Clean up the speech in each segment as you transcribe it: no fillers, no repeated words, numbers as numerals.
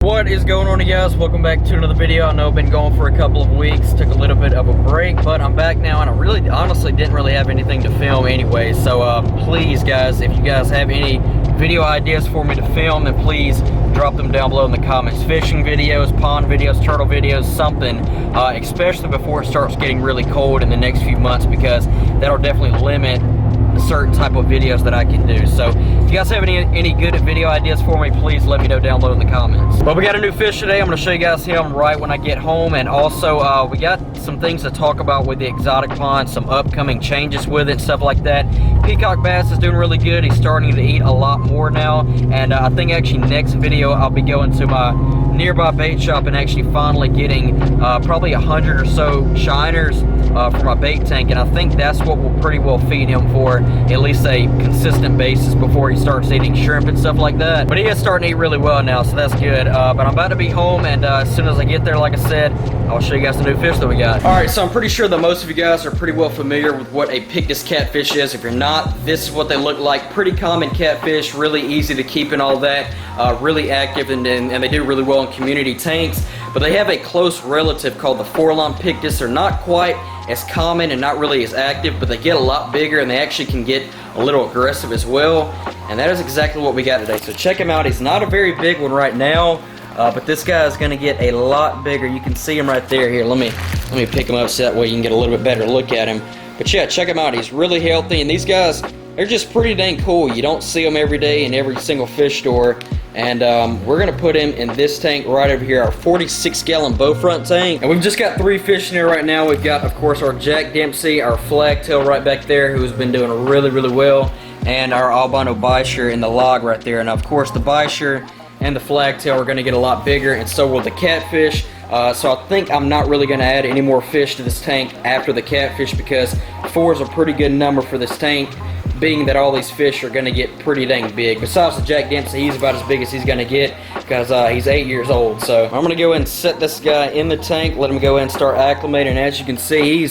What is going on, you guys? Welcome back to another video. I know I've been gone for a couple of weeks, took a little bit of a break, but I'm back now, and I really honestly didn't really have anything to film anyway. So please guys, if you guys have any video ideas for me to film, then please drop them down below in the comments. Fishing videos, pond videos, turtle videos, something, especially before it starts getting really cold in the next few months, because that'll definitely limit a certain type of videos that I can do. So if you guys have any good video ideas for me, please let me know down below in the comments. But we got a new fish today. I'm going to show you guys him right when I get home, and also we got some things to talk about with the exotic pond, some upcoming changes with it, stuff like that. Peacock bass is doing really good. He's starting to eat a lot more now, and I think actually next video I'll be going to my nearby bait shop and actually finally getting probably 100 or so shiners for my bait tank, and I think that's what will pretty well feed him for at least a consistent basis before he starts eating shrimp and stuff like that. But he is starting to eat really well now, so that's good. But I'm about to be home, and as soon as I get there, like I said, I'll show you guys the new fish that we got. Alright, so I'm pretty sure that most of you guys are pretty well familiar with what a pictus catfish is. If you're not, this is what they look like. Pretty common catfish, really easy to keep and all that, really active, and they do really well in community tanks. But they have a close relative called the four-line pictus. They're not quite as common and not really as active, but they get a lot bigger, and they actually can get a little aggressive as well. And that is exactly what we got today. So check him out. He's not a very big one right now, but this guy is going to get a lot bigger. You can see him right there. Here, let me pick him up so that way you can get a little bit better look at him. But yeah, check him out. He's really healthy, and these guys, they're just pretty dang cool. You don't see them every day in every single fish store. And we're going to put him in this tank right over here, our 46-gallon bow front tank. And we've just got 3 fish in here right now. We've got, of course, our Jack Dempsey, our flagtail right back there, who's been doing really, really well, and our albino bisher in the log right there. And of course, the bisher and the flagtail are going to get a lot bigger, and so will the catfish. So I think I'm not really going to add any more fish to this tank after the catfish, because 4 is a pretty good number for this tank, being that all these fish are going to get pretty dang big. Besides the Jack Dempsey, he's about as big as he's going to get, because he's 8 years old. So I'm going to go ahead and set this guy in the tank, let him go ahead and start acclimating. As you can see,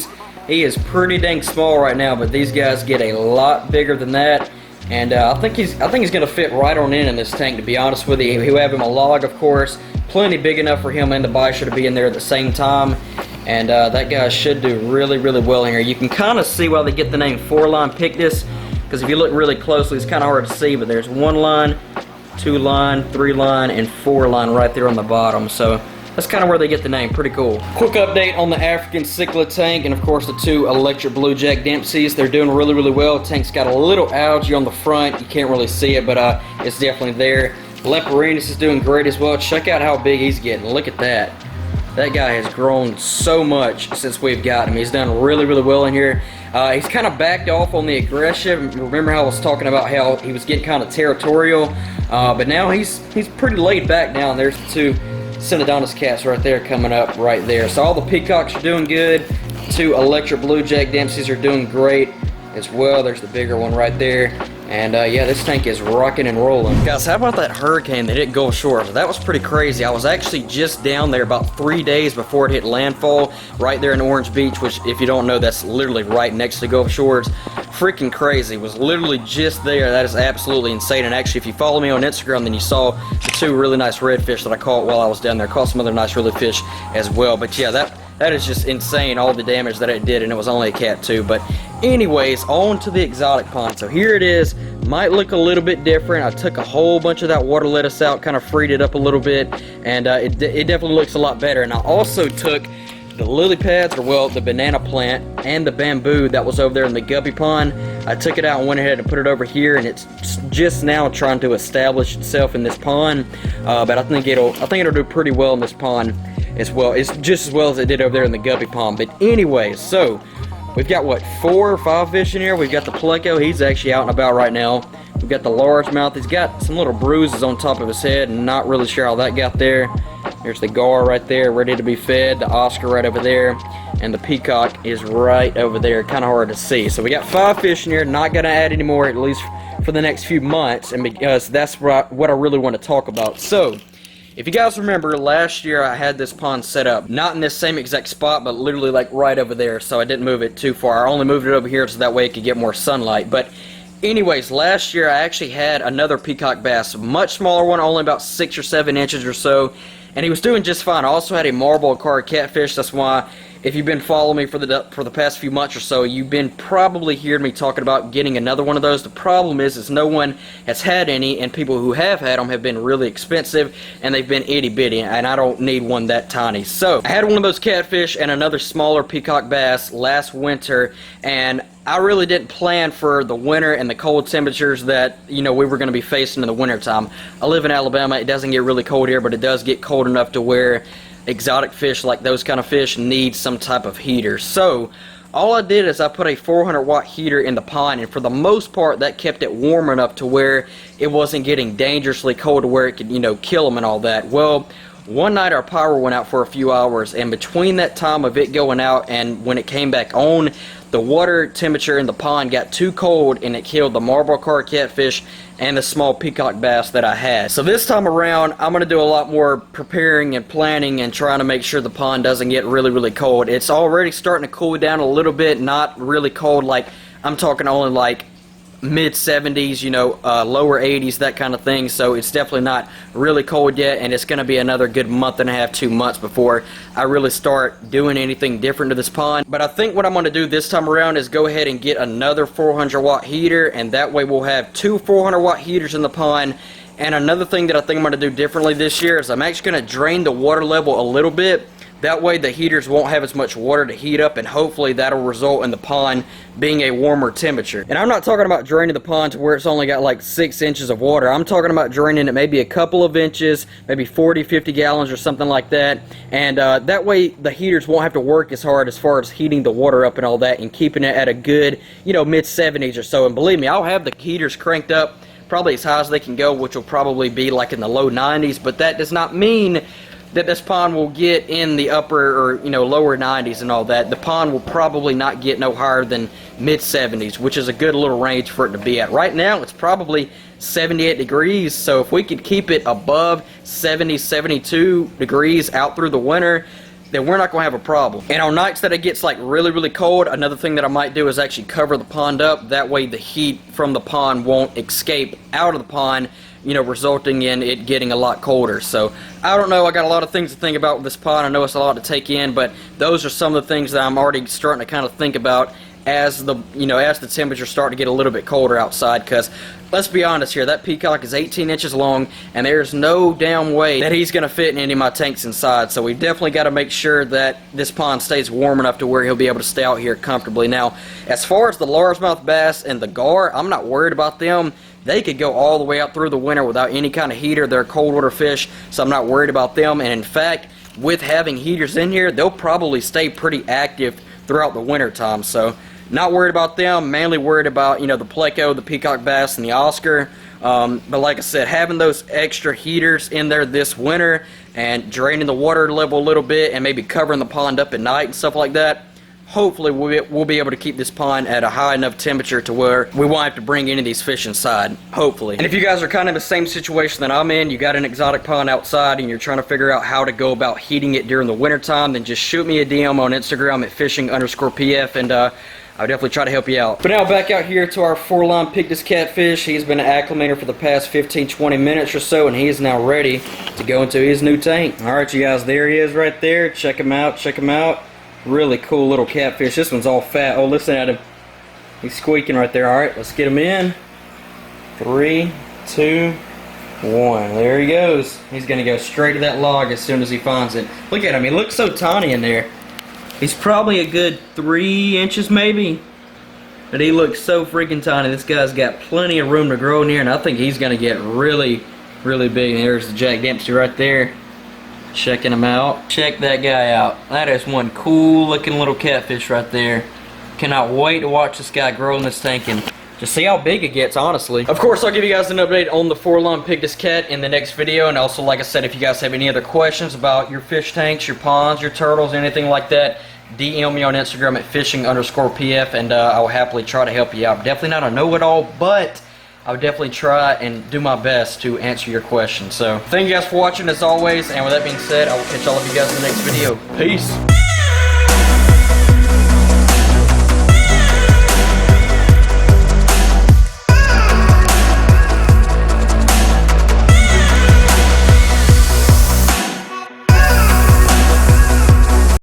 he is pretty dang small right now, but these guys get a lot bigger than that. And I think he's going to fit right on in this tank, to be honest with you. He'll have him a log, of course, plenty big enough for him and the bisher to be in there at the same time. And that guy should do really, really well in here. You can kind of see why they get the name four-line pictus, because if you look really closely, it's kind of hard to see, but there's 1 line, 2 line, 3 line, and 4 line right there on the bottom. So that's kind of where they get the name. Pretty cool. Quick update on the African cichlid tank, and of course the 2 electric blue Jack Dempseys. They're doing really, really well. The tank's got a little algae on the front. You can't really see it, but it's definitely there. Leporinus is doing great as well. Check out how big he's getting. Look at that. That guy has grown so much since we've got him. He's done really, really well in here. He's kind of backed off on the aggression. Remember how I was talking about how he was getting kind of territorial? But now he's pretty laid back now. There's the 2 Synodontis cats right there coming up right there. So all the peacocks are doing good. 2 electric blue Jack Dempseys are doing great as well. There's the bigger one right there. And yeah, this tank is rocking and rolling. Guys, how about that hurricane that hit Gulf Shores? That was pretty crazy. I was actually just down there about 3 days before it hit landfall, right there in Orange Beach, which, if you don't know, that's literally right next to Gulf Shores. Freaking crazy. Was literally just there. That is absolutely insane. And actually, if you follow me on Instagram, then you saw the 2 really nice redfish that I caught while I was down there. Caught some other nice redfish as well. But yeah, that is just insane, all the damage that it did, and it was only a cat too. But anyways, on to the exotic pond. So here it is. Might look a little bit different. I took a whole bunch of that water lettuce out, kind of freed it up a little bit, and it definitely looks a lot better. And I also took the lily pads, or well, the banana plant, and the bamboo that was over there in the guppy pond. I took it out and went ahead and put it over here, and it's just now trying to establish itself in this pond. But I think it'll do pretty well in this pond as well. It's just as well as it did over there in the guppy pond. But anyways, so we've got, what, 4 or 5 fish in here. We've got the pleco. He's actually out and about right now. We've got the largemouth. He's got some little bruises on top of his head, and not really sure how that got there. There's the gar right there, ready to be fed. The Oscar right over there. And the peacock is right over there. Kind of hard to see. So we got 5 fish in here. Not going to add any more, at least for the next few months, and because that's what I really want to talk about. So if you guys remember, last year I had this pond set up, not in this same exact spot, but literally like right over there, so I didn't move it too far. I only moved it over here so that way it could get more sunlight. But anyways, last year I actually had another peacock bass, a much smaller one, only about 6 or 7 inches or so, and he was doing just fine. I also had a marble card catfish. That's why, if you've been following me for the past few months or so, you've been probably hearing me talking about getting another one of those. The problem is no one has had any, and people who have had them have been really expensive, and they've been itty bitty, and I don't need one that tiny. So I had one of those catfish and another smaller peacock bass last winter, and I really didn't plan for the winter and the cold temperatures that, you know, we were going to be facing in the winter time. I live in Alabama. It doesn't get really cold here, but it does get cold enough to where exotic fish like those kind of fish need some type of heater. So all I did is I put a 400-watt heater in the pond, and for the most part that kept it warm enough to where it wasn't getting dangerously cold to where it could, you know, kill them and all that. Well, one night our power went out for a few hours, and between that time of it going out and when it came back on, the water temperature in the pond got too cold, and it killed the marble car catfish and the small peacock bass that I had. So this time around, I'm going to do a lot more preparing and planning and trying to make sure the pond doesn't get really, really cold. It's already starting to cool down a little bit, not really cold, like I'm talking only like mid 70s, you know, lower 80s, that kind of thing. So it's definitely not really cold yet, and it's going to be another good month and a half, 2 months before I really start doing anything different to this pond. But I think what I'm going to do this time around is go ahead and get another 400-watt heater, and that way we'll have 2 400-watt heaters in the pond. And another thing that I think I'm going to do differently this year is I'm actually going to drain the water level a little bit. That way the heaters won't have as much water to heat up, and hopefully that'll result in the pond being a warmer temperature. And I'm not talking about draining the pond to where it's only got like 6 inches of water. I'm talking about draining it maybe a couple of inches, maybe 40, 50 gallons or something like that. And that way the heaters won't have to work as hard as far as heating the water up and all that, and keeping it at a good, you know, mid 70s or so. And believe me, I'll have the heaters cranked up probably as high as they can go, which will probably be like in the low 90s, but that does not mean that this pond will get in the upper or, you know, lower 90s and all that. The pond will probably not get no higher than mid 70s, which is a good little range for it to be at. Right now it's probably 78 degrees, so if we could keep it above 70, 72 degrees out through the winter, then we're not going to have a problem. And on nights that it gets like really, really cold, another thing that I might do is actually cover the pond up. That way the heat from the pond won't escape out of the pond, you know, resulting in it getting a lot colder. So I don't know, I got a lot of things to think about with this pond. I know it's a lot to take in, but those are some of the things that I'm already starting to kind of think about as the, you know, as the temperatures start to get a little bit colder outside. Because let's be honest here, that peacock is 18 inches long, and there's no damn way that he's going to fit in any of my tanks inside. So we definitely got to make sure that this pond stays warm enough to where he'll be able to stay out here comfortably. Now, as far as the largemouth bass and the gar, I'm not worried about them. They could go all the way out through the winter without any kind of heater. They're cold water fish, so I'm not worried about them. And in fact, with having heaters in here, they'll probably stay pretty active throughout the winter time. So not worried about them, mainly worried about, you know, the pleco, the peacock bass, and the Oscar. But like I said, having those extra heaters in there this winter and draining the water level a little bit and maybe covering the pond up at night and stuff like that, hopefully we'll be able to keep this pond at a high enough temperature to where we won't have to bring any of these fish inside, hopefully. And if you guys are kind of the same situation that I'm in, you got an exotic pond outside and you're trying to figure out how to go about heating it during the winter time, then just shoot me a DM on Instagram at fishing_pf, and I'll definitely try to help you out. But now back out here to our 4-line pictus catfish. He's been an acclimator for the past 15-20 minutes or so, and he is now ready to go into his new tank. Alright you guys, there he is right there. Check him out, check him out. Really cool little catfish. This one's all fat. Oh, listen at him. He's squeaking right there. Alright, let's get him in. 3, 2, 1. There he goes. He's going to go straight to that log as soon as he finds it. Look at him. He looks so tiny in there. He's probably a good 3 inches maybe. But he looks so freaking tiny. This guy's got plenty of room to grow in here, and I think he's going to get really, really big. And there's the Jack Dempsey right there. Checking him out. Check that guy out. That is one cool looking little catfish right there. Cannot wait to watch this guy grow in this tank and just see how big it gets, honestly. Of course, I'll give you guys an update on the 4-line pictus cat in the next video. And also, like I said, if you guys have any other questions about your fish tanks, your ponds, your turtles, anything like that, DM me on Instagram at fishing_pf, and I will happily try to help you out. Definitely not a know-it-all, but I would definitely try and do my best to answer your questions. So, thank you guys for watching as always, and with that being said, I will catch all of you guys in the next video. Peace!